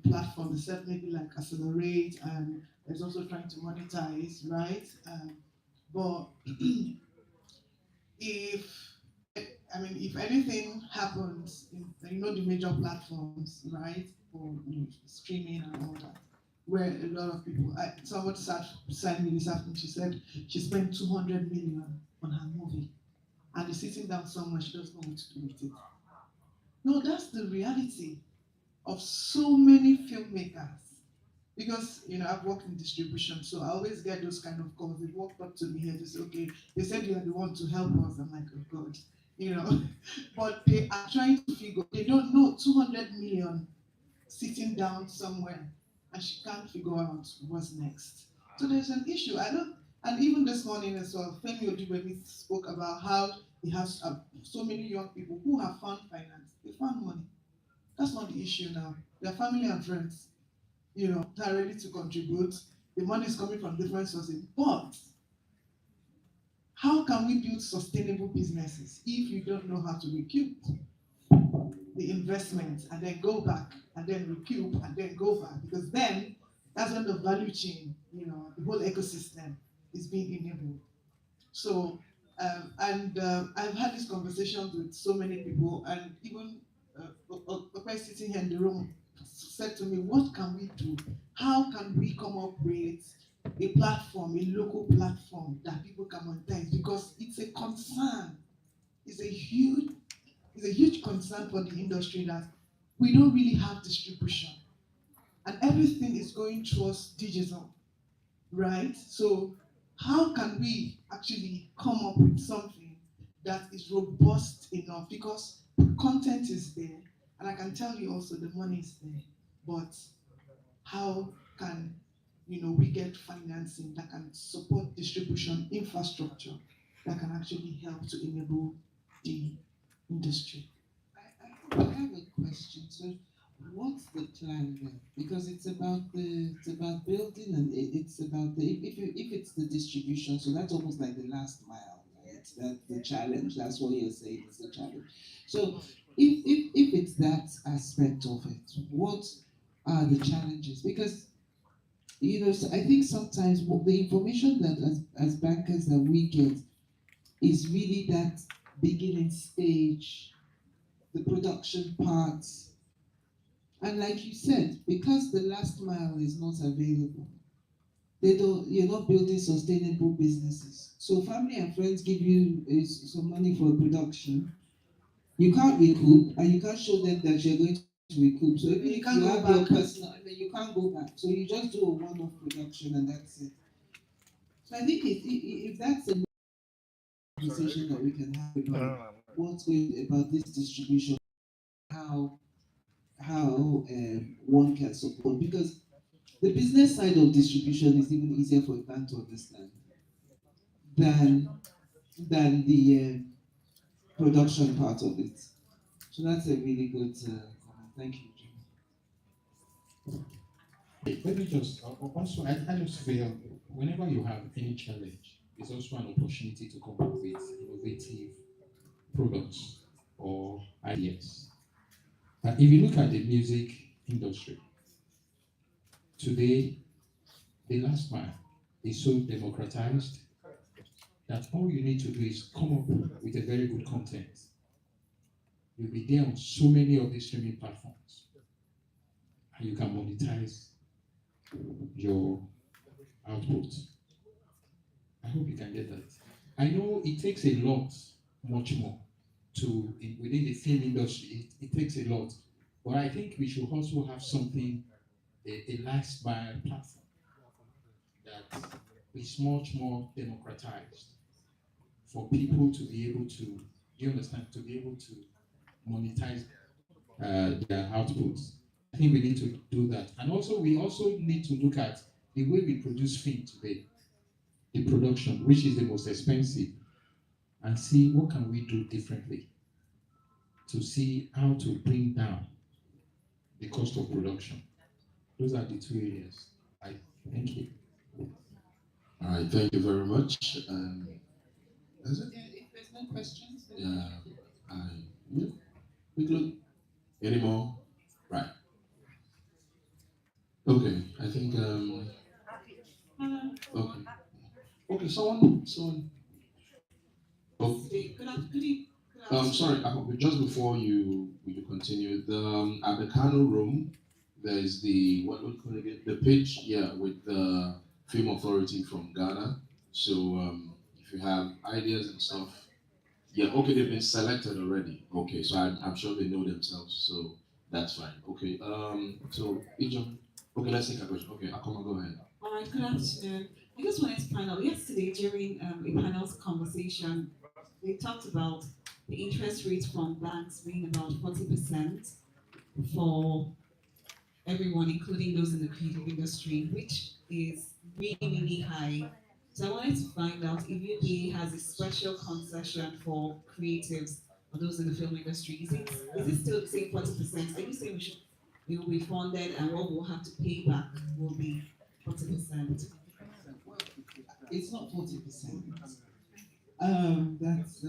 platform, except maybe like Accelerate, and there's also trying to monetize, right? But if anything happens, in, the major platforms, right, for streaming and all that, where a lot of people, someone sat beside me this afternoon, she said she spent 200 million on her movie, and is sitting down somewhere, she doesn't know what to do with it. No, that's the reality of so many filmmakers. Because, I've worked in distribution, so I always get those kind of calls. They walk up to me here to say, okay, they said you are the one to help us. I'm like, oh God, But they are trying to figure, they don't know 200 million sitting down somewhere, and she can't figure out what's next. So there's an issue. And even this morning as well, Femi Odubemi spoke about how he has so many young people who have found finance. They found money. That's not the issue now. Their family and friends, that are ready to contribute. The money is coming from different sources. But how can we build sustainable businesses if you don't know how to recoup the investment and then go back and then recoup and then go back? Because then that's when the value chain, the whole ecosystem is being enabled. So, I've had these conversations with so many people, and even a person sitting here in the room said to me, what can we do? How can we come up with a platform, a local platform that people can monetize? Because it's a concern. It's a huge concern for the industry that we don't really have distribution. And everything is going towards digital, right? So how can we actually come up with something that is robust enough? Because content is there, and I can tell you also the money is there, but how can we get financing that can support distribution infrastructure that can actually help to enable the industry? I have a question. So what's the the plan there, because it's about building, and it's about if it's the distribution, so that's almost like the last mile, right? That's the challenge. That's what you're saying is the challenge. So if it's that aspect of it, what are the challenges? Because so I think sometimes the information that as bankers that we get is really that beginning stage, the production parts. And like you said, because the last mile is not available, you're not building sustainable businesses. So family and friends give you some money for production. You can't recoup, and you can't show them that you're going to recoup. So even if you have your personal, you can't go back. So you just do a one-off production, and that's it. So I think if that's a conversation that we can have about what's going about this distribution, how one can support, because the business side of distribution is even easier for a bank to understand than the production part of it. So that's a really good comment. Thank you, Jim. Let me just also, I just feel whenever you have any challenge, it's also an opportunity to come up with innovative products or ideas. If you look at the music industry, today, the last mile is so democratized that all you need to do is come up with a very good content. You'll be there on so many of these streaming platforms, and you can monetize your output. I hope you can get that. I know it takes a lot, much more, within the film industry. It takes a lot, but I think we should also have something, a last mile platform that is much more democratized for people to be able to, do you understand, to be able to monetize their outputs. I think we need to do that. And also, we also need to look at the way we produce film today, the production, which is the most expensive, and see what can we do differently to see how to bring down the cost of production. Those are the two areas. Thank you. All right, thank you very much. Is it? Yeah, if there's no questions, then Yeah. We good. Any more? Right. Okay, I think okay. Okay, someone. Oh. Sorry. Just before you continue, at the Kano room, there is the what we call it, the pitch, with the Film Authority from Ghana. So if you have ideas and stuff, okay, they've been selected already. Okay, so I'm sure they know themselves, so that's fine. Okay, so Ijon, okay, let's take a question. Okay, Akoma, go ahead. All right, good afternoon. I just wanted to find out, yesterday during a panel's conversation, they talked about the interest rates from banks being about 40% for everyone, including those in the creative industry, which is really, really high. So I wanted to find out if UBA has a special concession for creatives or those in the film industry. Is it still the same 40%? Are you saying we will be funded and what we'll have to pay back will be 40%? It's not 40%. That's I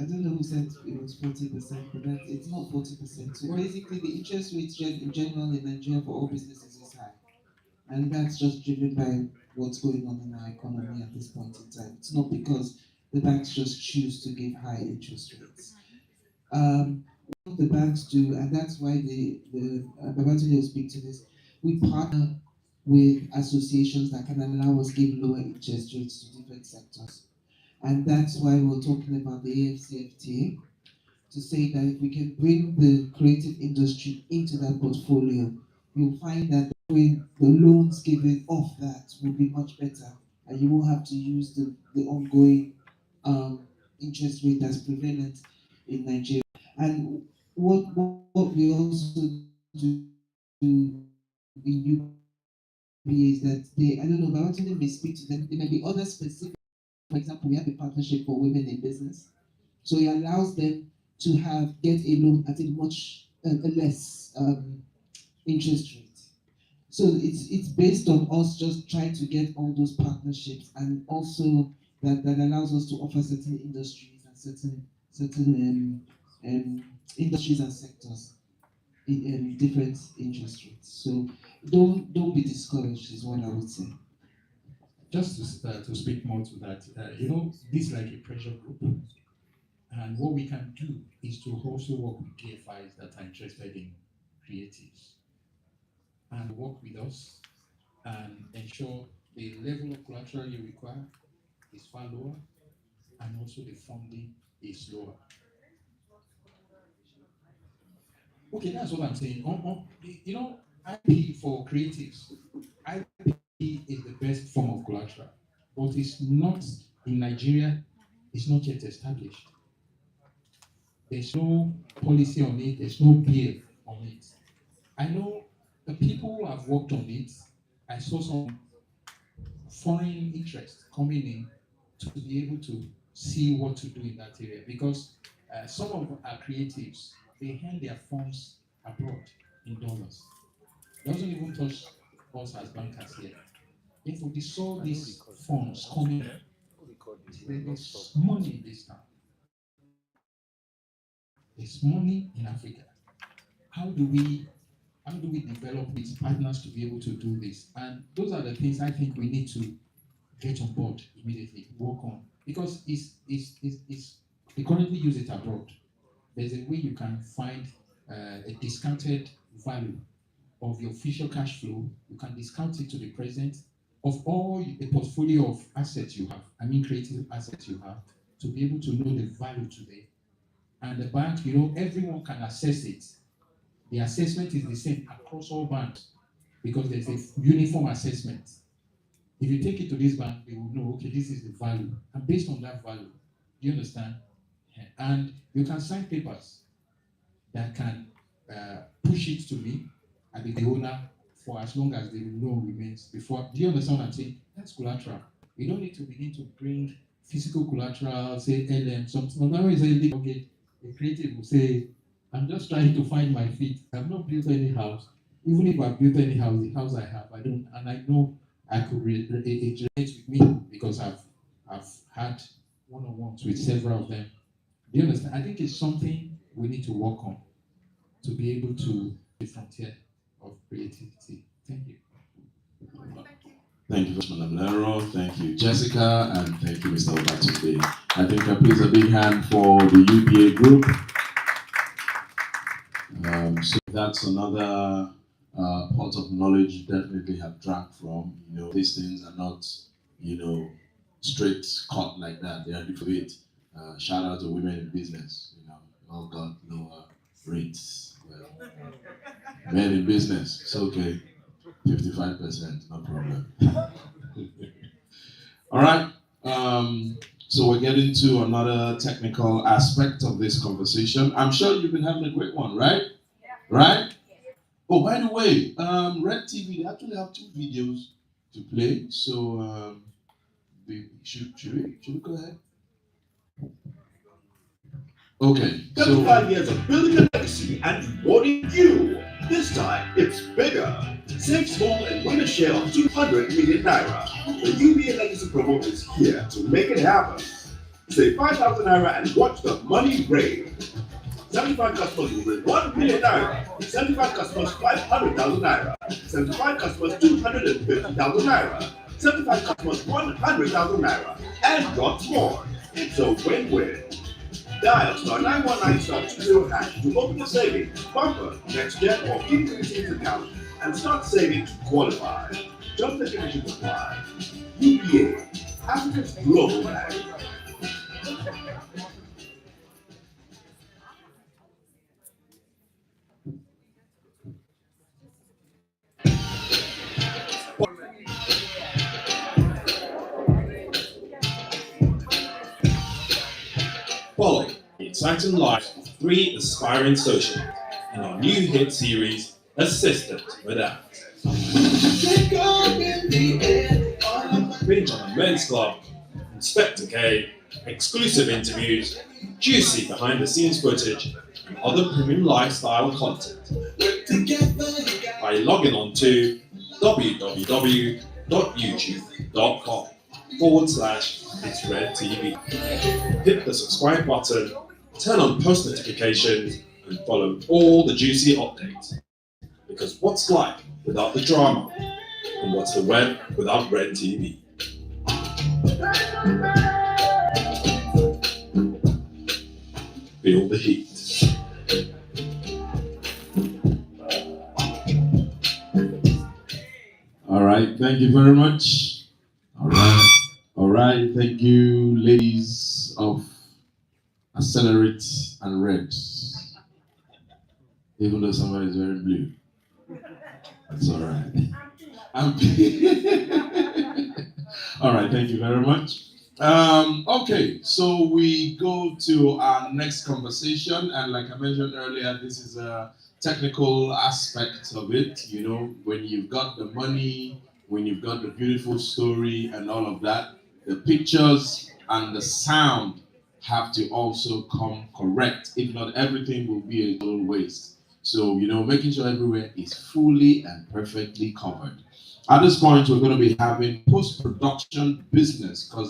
don't know who said it was 40%, but it's not 40%. So basically, the interest rate in general in Nigeria for all businesses is high, and that's just driven by what's going on in our economy at this point in time. It's not because the banks just choose to give high interest rates. What the banks do, and that's why the Babatunde will speak to this. We partner with associations that can allow us give lower interest rates to different sectors. And that's why we're talking about the AFCFTA, to say that if we can bring the creative industry into that portfolio, you'll find that when the loans given off that will be much better, and you won't have to use the ongoing interest rate that's prevalent in Nigeria. And what we also do in UBA is that I don't know, but I want to speak to them. There may be other specific. For example, we have a partnership for women in business. So it allows them to get a loan at a much less interest rate. So it's based on us just trying to get all those partnerships, and also that allows us to offer certain industries and certain industries and sectors in different interest rates. So don't be discouraged is what I would say. Just to speak more to that, this is like a pressure group, and what we can do is to also work with DFIs that are interested in creatives and work with us and ensure the level of collateral you require is far lower, and also the funding is lower. Okay, that's what I'm saying. IP for creatives, IP is the best form of collateral, but it's not, in Nigeria, it's not yet established. There's no policy on it, there's no bill on it. I know the people who have worked on it, I saw some foreign interest coming in to be able to see what to do in that area, because some of our creatives, they hand their funds abroad in dollars. Doesn't even touch us as bankers here. If we saw these funds coming, there's money in this town. There's money in Africa. How do we develop with partners to be able to do this? And those are the things I think we need to get on board immediately, work on, because they currently use it abroad. There's a way you can find a discounted value of your official cash flow. You can discount it to the present of all the portfolio of assets you have, creative assets you have, to be able to know the value today. And the bank, everyone can assess it. The assessment is the same across all banks because there's a uniform assessment. If you take it to this bank, they will know, okay, this is the value. And based on that value, do you understand? And you can sign papers that can push it to me and the owner for as long as the loan remains before. Do you understand what I'm saying? That's collateral. You don't need to begin to bring physical collateral, say LM, something. Otherwise, okay, a creative will say, I'm just trying to find my feet. I've not built any house. Even if I've built any house, the house I have, I don't, and I know I could relate with me because I've had one-on-ones with several of them. Do you understand? I think it's something we need to work on to be able to the frontier of creativity. Thank you. Thank you, Madam Lero. Thank you, Jessica, and thank you, Mr. Obatunde. I think I please a big hand for the UBA group. So that's another pot of knowledge you definitely have drank from. These things are not, straight cut like that. They are different. Shout out to women in business. All got lower rates. Well, men in business, it's okay. 55%, no problem. All right. So we're getting to another technical aspect of this conversation. I'm sure you've been having a great one, right? Yeah. Right? Oh, by the way, Red TV, they actually have 2 videos to play. So should we go ahead? Okay. 35 years of building a legacy and rewarding you. This time, it's bigger. Save small and win a share of 200 million naira. The UBA Legacy Promo is here to make it happen. Save 5,000 naira and watch the money rain. 75 customers will win 1 million naira. 75 customers 500,000 naira. 75 customers 250,000 naira. 75 customers 100,000 naira. And lots more. It's a win-win. Dial *919*20# to open a savings, bumper, next gen or increasing account and start saving to qualify. Just the conditions apply. UBA, Africa's global bank. Follow the exciting life of 3 aspiring socialites in our new hit series, Assistant Without. Binge on the Men's Club, Inspector K, exclusive interviews, juicy behind-the-scenes footage, and other premium lifestyle content. By logging on to www.youtube.com/itsredtv. Hit the subscribe button, turn on post notifications, and follow all the juicy updates. Because what's life without the drama? And what's the web without Red TV? Feel the heat. All right, thank you very much. All right, thank you, ladies of Accelerate and Red. Even though somebody is wearing blue, that's all right. All right, thank you very much. Okay, so we go to our next conversation, and like I mentioned earlier, this is a technical aspect of it. You know, when you've got the money, when you've got the beautiful story and all of that, the pictures and the sound have to also come correct. If not, everything will be a total waste. So, you know, making sure everywhere is fully and perfectly covered. At this point, we're going to be having post-production business, because